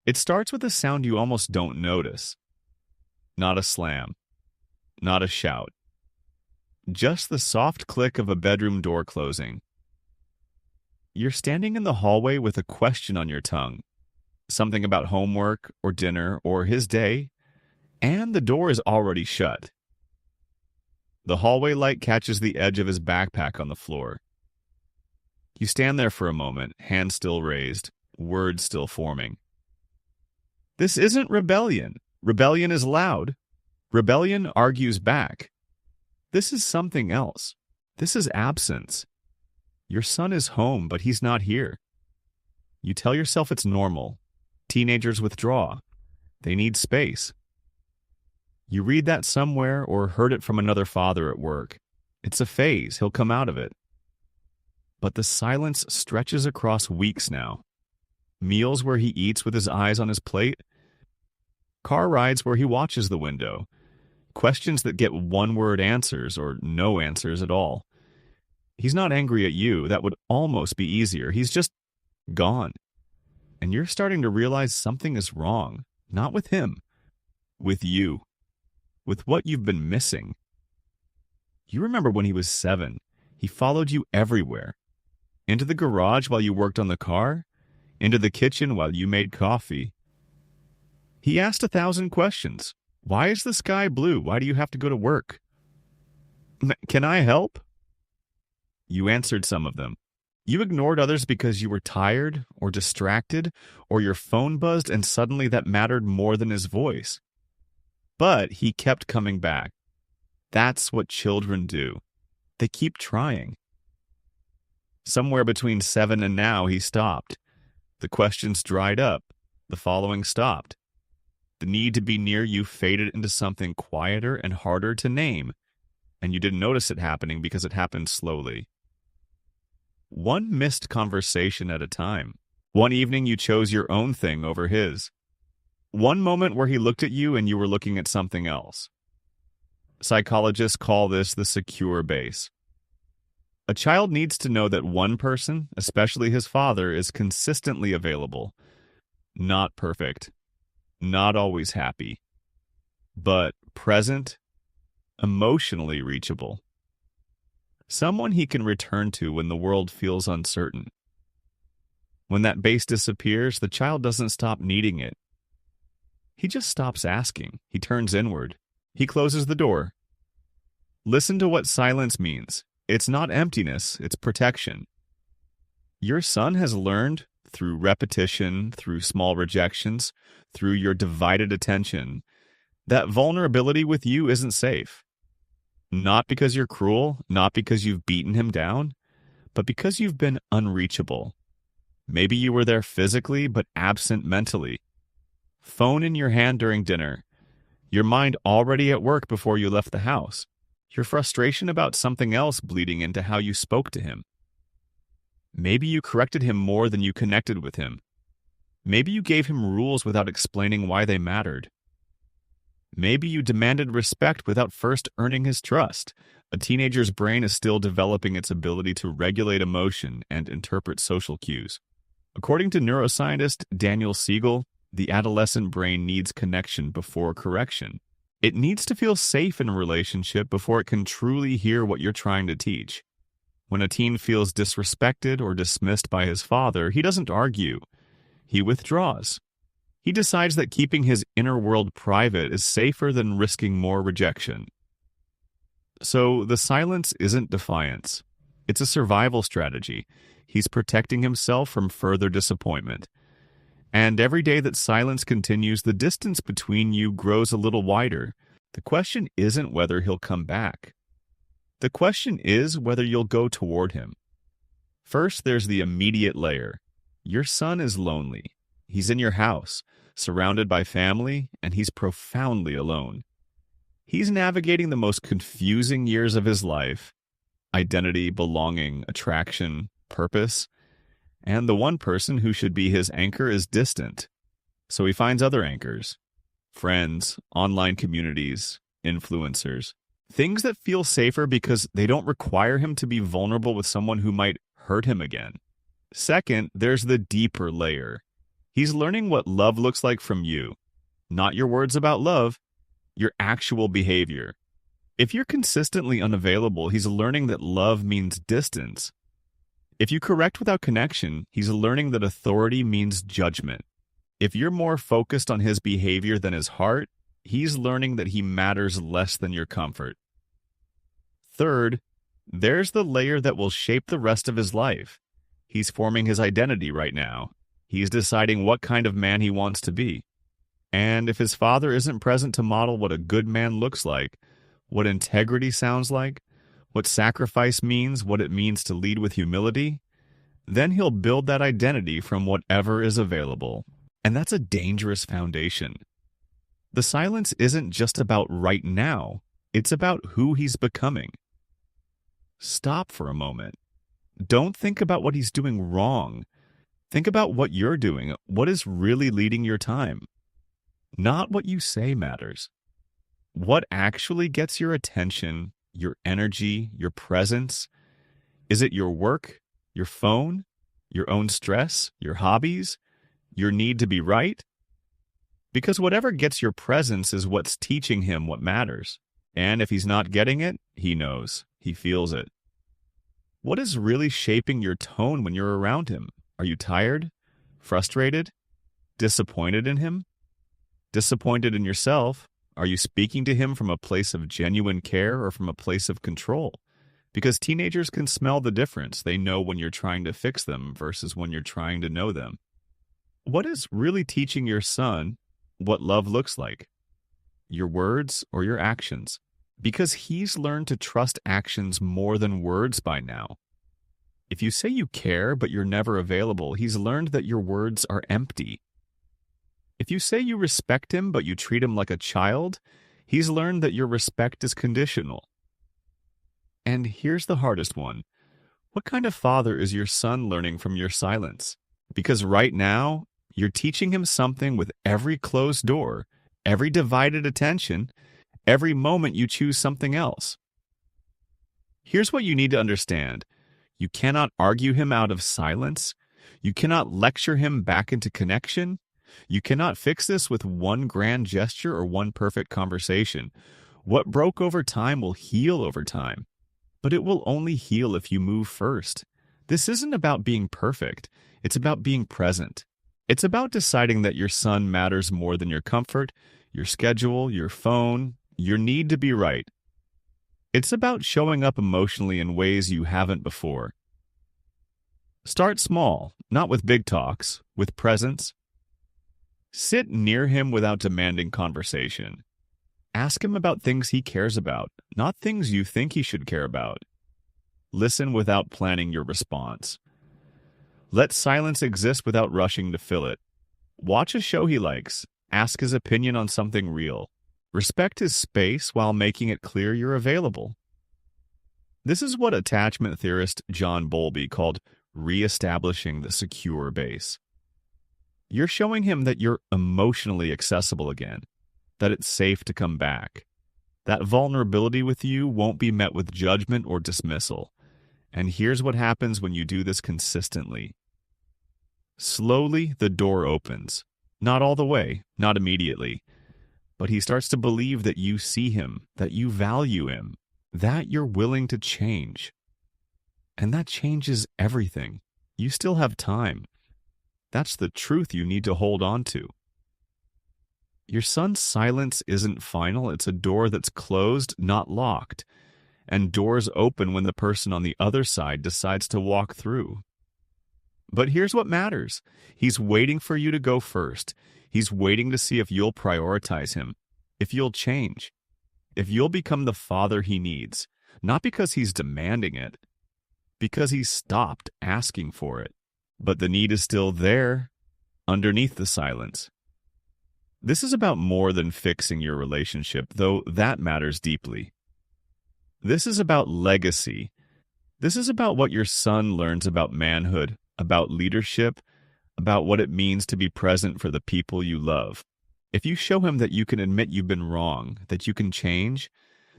It starts with a sound you almost don't notice. Not a slam, not a shout, just the soft click of a bedroom door closing. You're standing in the hallway with a question on your tongue, something about homework or dinner or his day, and the door is already shut. The hallway light catches the edge of his backpack on the floor. You stand there for a moment, hands still raised, words still forming. This isn't rebellion. Rebellion is loud. Rebellion argues back. This is something else. This is absence. Your son is home, but he's not here. You tell yourself it's normal. Teenagers withdraw. They need space. You read that somewhere or heard it from another father at work. It's a phase. He'll come out of it. But the silence stretches across weeks now. Meals where he eats with his eyes on his plate. Car rides where he watches the window. Questions that get one-word answers or no answers at all. He's not angry at you. That would almost be easier. He's just gone. And you're starting to realize something is wrong. Not with him. With you. With what you've been missing. You remember when he was 7. He followed you everywhere. Into the garage while you worked on the car. Into the kitchen while you made coffee. He asked 1,000 questions. Why is the sky blue? Why do you have to go to work? Can I help? You answered some of them. You ignored others because you were tired or distracted or your phone buzzed and suddenly that mattered more than his voice. But he kept coming back. That's what children do. They keep trying. Somewhere between 7 and now, he stopped. The questions dried up. The following stopped. The need to be near you faded into something quieter and harder to name, and you didn't notice it happening because it happened slowly. One missed conversation at a time. One evening you chose your own thing over his. One moment where he looked at you and you were looking at something else. Psychologists call this the secure base. A child needs to know that one person, especially his father, is consistently available. Not perfect. Not always happy. But present, emotionally reachable. Someone he can return to when the world feels uncertain. When that base disappears, the child doesn't stop needing it. He just stops asking. He turns inward. He closes the door. Listen to what silence means. It's not emptiness, it's protection. Your son has learned, through repetition, through small rejections, through your divided attention, that vulnerability with you isn't safe. Not because you're cruel, not because you've beaten him down, but because you've been unreachable. Maybe you were there physically, but absent mentally. Phone in your hand during dinner. Your mind already at work before you left the house. Your frustration about something else bleeding into how you spoke to him. Maybe you corrected him more than you connected with him. Maybe you gave him rules without explaining why they mattered. Maybe you demanded respect without first earning his trust. A teenager's brain is still developing its ability to regulate emotion and interpret social cues. According to neuroscientist Daniel Siegel, the adolescent brain needs connection before correction. It needs to feel safe in a relationship before it can truly hear what you're trying to teach. When a teen feels disrespected or dismissed by his father, he doesn't argue. He withdraws. He decides that keeping his inner world private is safer than risking more rejection. So the silence isn't defiance. It's a survival strategy. He's protecting himself from further disappointment. And every day that silence continues, the distance between you grows a little wider. The question isn't whether he'll come back. The question is whether you'll go toward him. First, there's the immediate layer. Your son is lonely. He's in your house, surrounded by family, and he's profoundly alone. He's navigating the most confusing years of his life: identity, belonging, attraction, purpose. And the one person who should be his anchor is distant. So he finds other anchors. Friends, online communities, influencers. Things that feel safer because they don't require him to be vulnerable with someone who might hurt him again. Second, there's the deeper layer. He's learning what love looks like from you, not your words about love, your actual behavior. If you're consistently unavailable, he's learning that love means distance. If you correct without connection, he's learning that authority means judgment. If you're more focused on his behavior than his heart, he's learning that he matters less than your comfort. Third, there's the layer that will shape the rest of his life. He's forming his identity right now. He's deciding what kind of man he wants to be. And if his father isn't present to model what a good man looks like, what integrity sounds like, what sacrifice means, what it means to lead with humility, then he'll build that identity from whatever is available. And that's a dangerous foundation. The silence isn't just about right now, it's about who he's becoming. Stop for a moment. Don't think about what he's doing wrong. Think about what you're doing, what is really leading your time. Not what you say matters. What actually gets your attention, your energy, your presence? Is it your work, your phone, your own stress, your hobbies, your need to be right? Because whatever gets your presence is what's teaching him what matters. And if he's not getting it, he knows. He feels it. What is really shaping your tone when you're around him? Are you tired? Frustrated? Disappointed in him? Disappointed in yourself? Are you speaking to him from a place of genuine care or from a place of control? Because teenagers can smell the difference. They know when you're trying to fix them versus when you're trying to know them. What is really teaching your son what love looks like? Your words or your actions? Because he's learned to trust actions more than words by now. If you say you care but you're never available, he's learned that your words are empty. If you say you respect him but you treat him like a child, he's learned that your respect is conditional. And here's the hardest one. What kind of father is your son learning from your silence? Because right now, you're teaching him something with every closed door, every divided attention, every moment you choose something else. Here's what you need to understand. You cannot argue him out of silence. You cannot lecture him back into connection. You cannot fix this with one grand gesture or one perfect conversation. What broke over time will heal over time. But it will only heal if you move first. This isn't about being perfect. It's about being present. It's about deciding that your son matters more than your comfort, your schedule, your phone, your need to be right. It's about showing up emotionally in ways you haven't before. Start small, not with big talks, with presence. Sit near him without demanding conversation. Ask him about things he cares about, not things you think he should care about. Listen without planning your response. Let silence exist without rushing to fill it. Watch a show he likes. Ask his opinion on something real. Respect his space while making it clear you're available. This is what attachment theorist John Bowlby called reestablishing the secure base. You're showing him that you're emotionally accessible again, that it's safe to come back. That vulnerability with you won't be met with judgment or dismissal. And here's what happens when you do this consistently. Slowly, the door opens. Not all the way, not immediately. But he starts to believe that you see him, that you value him, that you're willing to change. And that changes everything. You still have time. That's the truth you need to hold on to. Your son's silence isn't final. It's a door that's closed, not locked. And doors open when the person on the other side decides to walk through. But here's what matters. He's waiting for you to go first. He's waiting to see if you'll prioritize him, if you'll change, if you'll become the father he needs, not because he's demanding it, because he's stopped asking for it. But the need is still there, underneath the silence. This is about more than fixing your relationship, though that matters deeply. This is about legacy. This is about what your son learns about manhood, about leadership, about what it means to be present for the people you love. If you show him that you can admit you've been wrong, that you can change,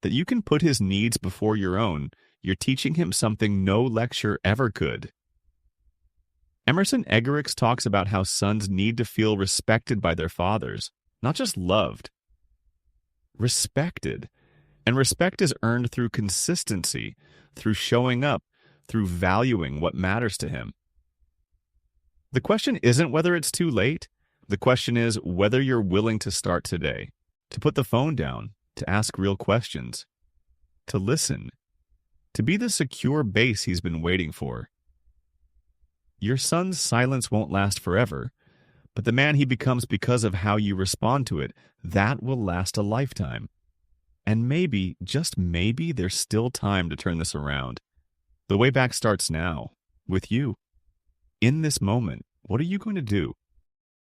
that you can put his needs before your own, you're teaching him something no lecture ever could. Emerson Eggerichs talks about how sons need to feel respected by their fathers, not just loved. Respected. And respect is earned through consistency, through showing up, through valuing what matters to him. The question isn't whether it's too late. The question is whether you're willing to start today, to put the phone down, to ask real questions, to listen, to be the secure base he's been waiting for. Your son's silence won't last forever, but the man he becomes because of how you respond to it, that will last a lifetime. And maybe, just maybe, there's still time to turn this around. The way back starts now, with you. In this moment, what are you going to do?